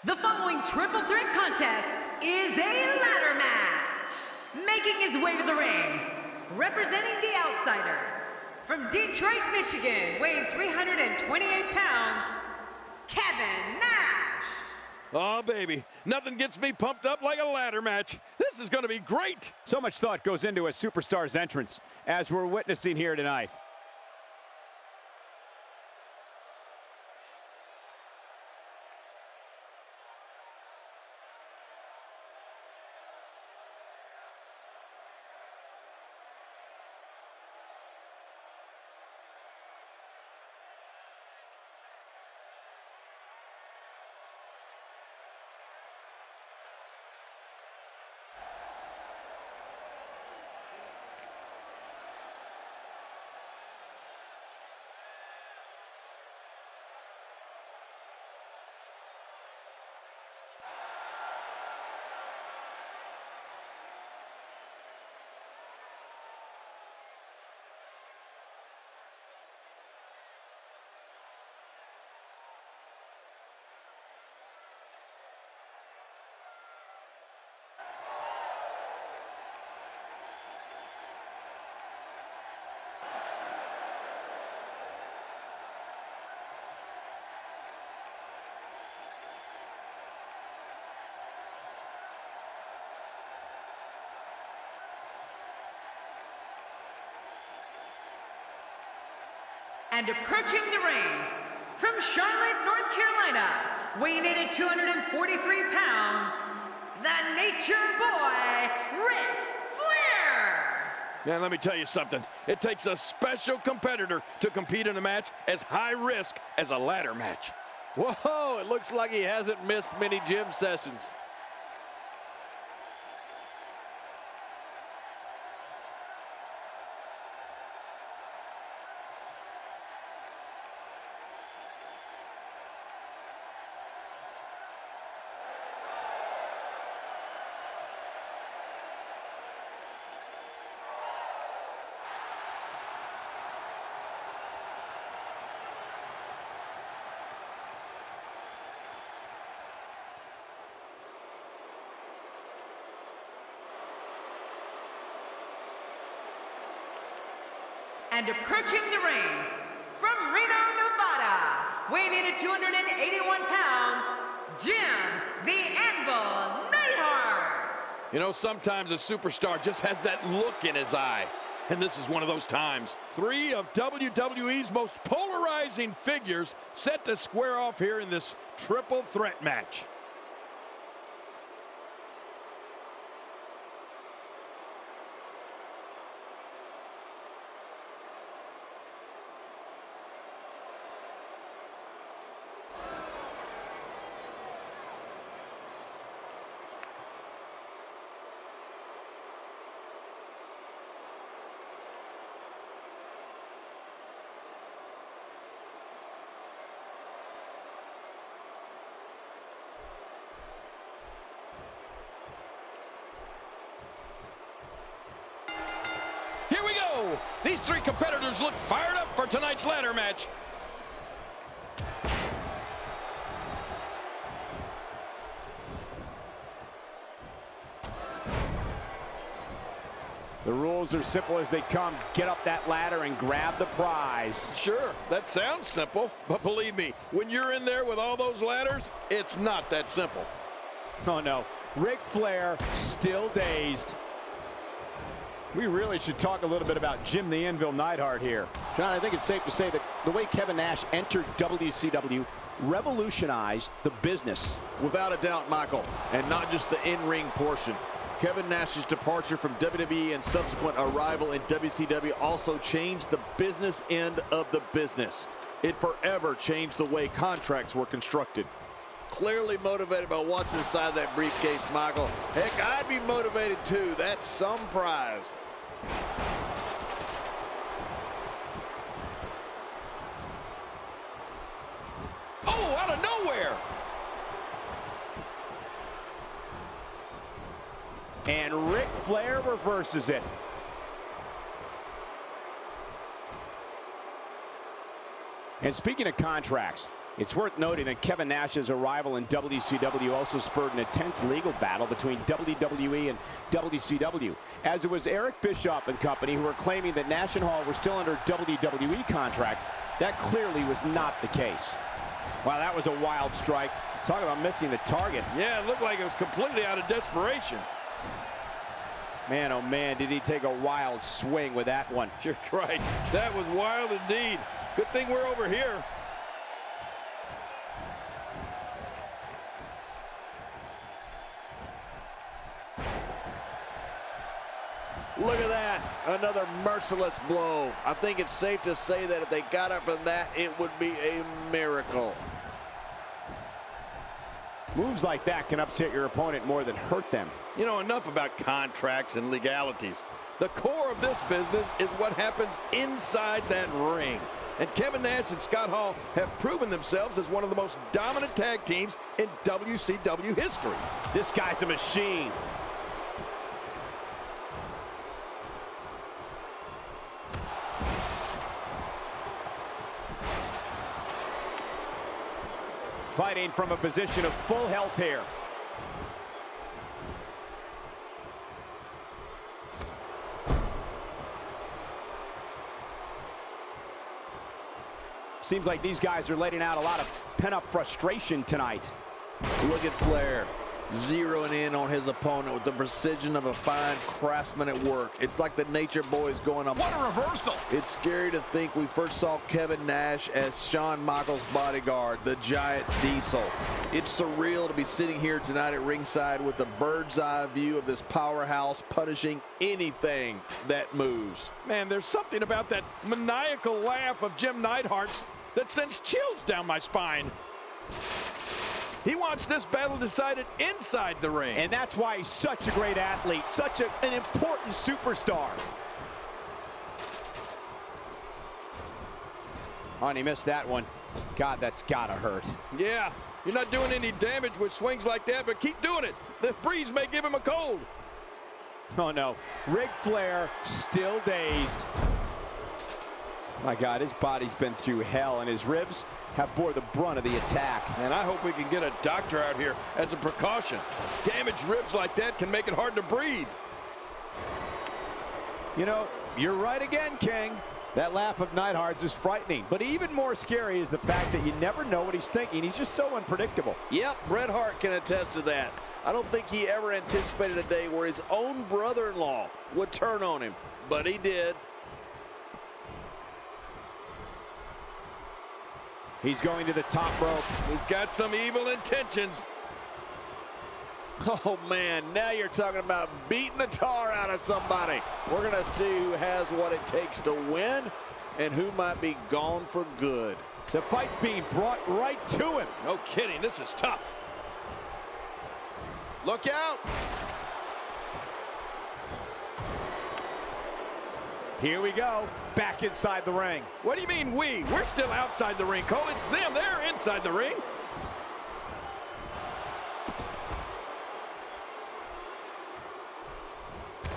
The following triple threat contest is a ladder match. Making his way to the ring, representing the Outsiders, from Detroit, Michigan, weighing 328 pounds, Kevin Nash. Oh, baby, nothing gets me pumped up like a ladder match. This is going to be great. So much thought goes into a superstar's entrance, as we're witnessing here tonight. And approaching the ring, from Charlotte, North Carolina, weighing in at 243 pounds, the Nature Boy, Ric Flair! Man, let me tell you something. It takes a special competitor to compete in a match as high risk as a ladder match. Whoa, it looks like he hasn't missed many gym sessions. And approaching the ring, from Reno, Nevada, weighing in at 281 pounds, Jim the Anvil Neidhart. You know, sometimes a superstar just has that look in his eye. And this is one of those times. Three of WWE's most polarizing figures set to square off here in this triple threat match. These three competitors look fired up for tonight's ladder match. The rules are simple as they come. Get up that ladder and grab the prize. Sure, that sounds simple, but believe me, when you're in there with all those ladders, it's not that simple. Oh no, Ric Flair still dazed. We really should talk a little bit about Jim the Anvil Neidhart here. John, I think it's safe to say that the way Kevin Nash entered WCW revolutionized the business. Without a doubt, Michael, and not just the in-ring portion. Kevin Nash's departure from WWE and subsequent arrival in WCW also changed the business end of the business. It forever changed the way contracts were constructed. Clearly motivated by what's inside that briefcase, Michael. Heck, I'd be motivated too. That's some prize. Oh, out of nowhere! And Ric Flair reverses it. And speaking of contracts, It's worth noting that Kevin Nash's arrival in WCW also spurred an intense legal battle between WWE and WCW, as it was Eric Bischoff and company who were claiming that Nash and Hall were still under WWE contract. That clearly was not the case. Wow, that was a wild strike. Talk about missing the target. Yeah, it looked like it was completely out of desperation. Man, oh man, did he take a wild swing with that one. You're right. That was wild indeed. Good thing we're over here. Look at that, another merciless blow. I think it's safe to say that if they got up from that, it would be a miracle. Moves like that can upset your opponent more than hurt them. You know, enough about contracts and legalities. The core of this business is what happens inside that ring. And Kevin Nash and Scott Hall have proven themselves as one of the most dominant tag teams in WCW history. This guy's a machine. Fighting from a position of full health here. Seems like these guys are letting out a lot of pent-up frustration tonight. Look at Flair, zeroing in on his opponent with the precision of a fine craftsman at work. It's like the Nature Boys going up. What a reversal! It's scary to think we first saw Kevin Nash as Shawn Michaels' bodyguard, the Giant Diesel. It's surreal to be sitting here tonight at ringside with the bird's eye view of this powerhouse punishing anything that moves. Man, there's something about that maniacal laugh of Jim Neidhart's that sends chills down my spine. He wants this battle decided inside the ring. And that's why he's such a great athlete, such an important superstar. Oh, and he missed that one. God, that's gotta hurt. Yeah, you're not doing any damage with swings like that, but keep doing it. The breeze may give him a cold. Oh no, Ric Flair still dazed. My God, his body's been through hell, and his ribs have bore the brunt of the attack. And I hope we can get a doctor out here as a precaution. Damaged ribs like that can make it hard to breathe. You know, you're right again, King. That laugh of Neidhart's is frightening, but even more scary is the fact that you never know what he's thinking. He's just so unpredictable. Yep, Bret Hart can attest to that. I don't think he ever anticipated a day where his own brother-in-law would turn on him, but he did. He's going to the top rope. He's got some evil intentions. Oh man, now you're talking about beating the tar out of somebody. We're gonna see who has what it takes to win and who might be gone for good. The fight's being brought right to him. No kidding, this is tough. Look out! Here we go, back inside the ring. What do you mean we? We're still outside the ring, Cole. It's them, they're inside the ring.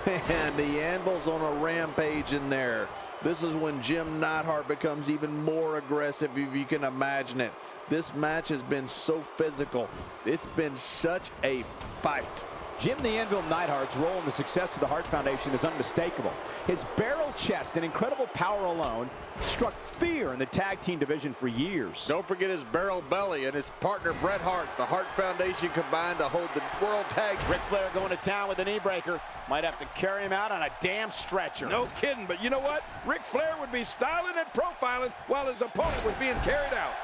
And the Anvil's on a rampage in there. This is when Jim Neidhart becomes even more aggressive, if you can imagine it. This match has been so physical. It's been such a fight. Jim the Anvil Neidhart's role in the success of the Hart Foundation is unmistakable. His barrel chest and incredible power alone struck fear in the tag team division for years. Don't forget his barrel belly and his partner Bret Hart. The Hart Foundation combined to hold the World Tag. Ric Flair going to town with a knee breaker. Might have to carry him out on a damn stretcher. No kidding, but you know what? Ric Flair would be styling and profiling while his opponent was being carried out.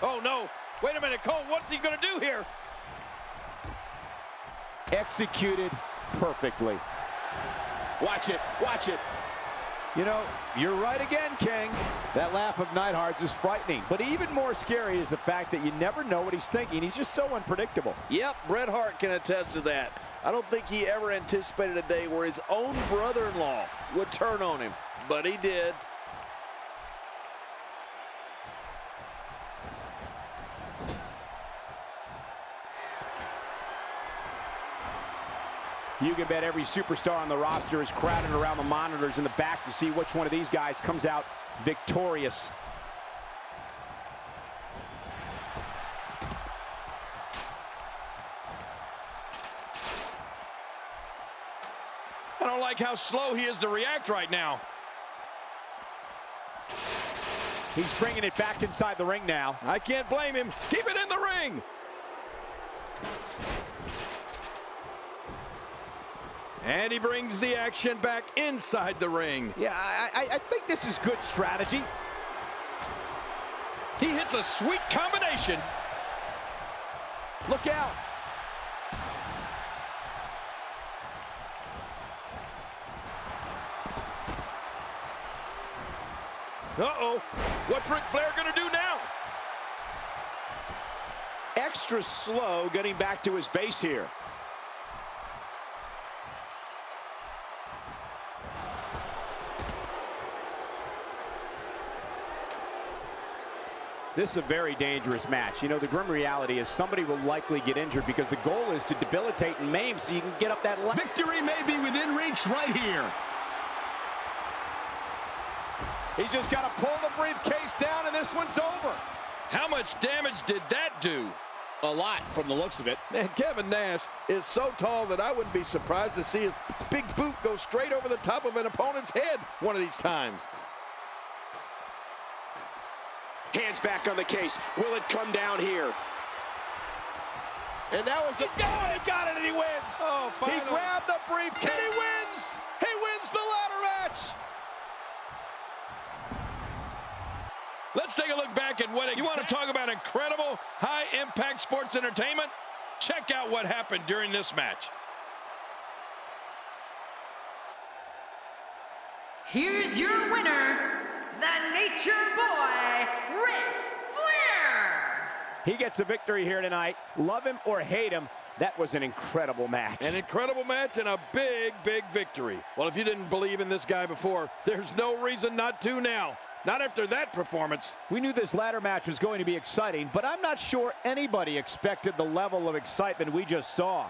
Oh no, wait a minute, Cole, what's he gonna do here? Executed perfectly. Watch it, watch it. You know, you're right again, King. That laugh of Neidhart's is frightening, but even more scary is the fact that you never know what he's thinking. He's just so unpredictable. Yep, Bret Hart can attest to that. I don't think he ever anticipated a day where his own brother-in-law would turn on him, but he did. You can bet every superstar on the roster is crowded around the monitors in the back to see which one of these guys comes out victorious. I don't like how slow he is to react right now. He's bringing it back inside the ring now. I can't blame him. Keep it in the ring. And he brings the action back inside the ring. Yeah, I think this is good strategy. He hits a sweet combination. Look out. Uh-oh. What's Ric Flair going to do now? Extra slow getting back to his base here. This is a very dangerous match. You know, the grim reality is somebody will likely get injured because the goal is to debilitate and maim so you can get up that ladder. Victory may be within reach right here. He's just got to pull the briefcase down, and this one's over. How much damage did that do? A lot from the looks of it. Man, Kevin Nash is so tall that I wouldn't be surprised to see his big boot go straight over the top of an opponent's head one of these times. Hands back on the case. Will it come down here? And now he's got it. He got it, and he wins. Oh, finally. He grabbed the briefcase. And he wins. He wins the ladder match. Let's take a look back at what you want to talk about incredible high-impact sports entertainment? Check out what happened during this match. Here's your winner, the Nature Boy, Ric Flair. He gets a victory here tonight. Love him or hate him, that was an incredible match. An incredible match and a big, big victory. Well, if you didn't believe in this guy before, there's no reason not to now. Not after that performance. We knew this ladder match was going to be exciting, but I'm not sure anybody expected the level of excitement we just saw.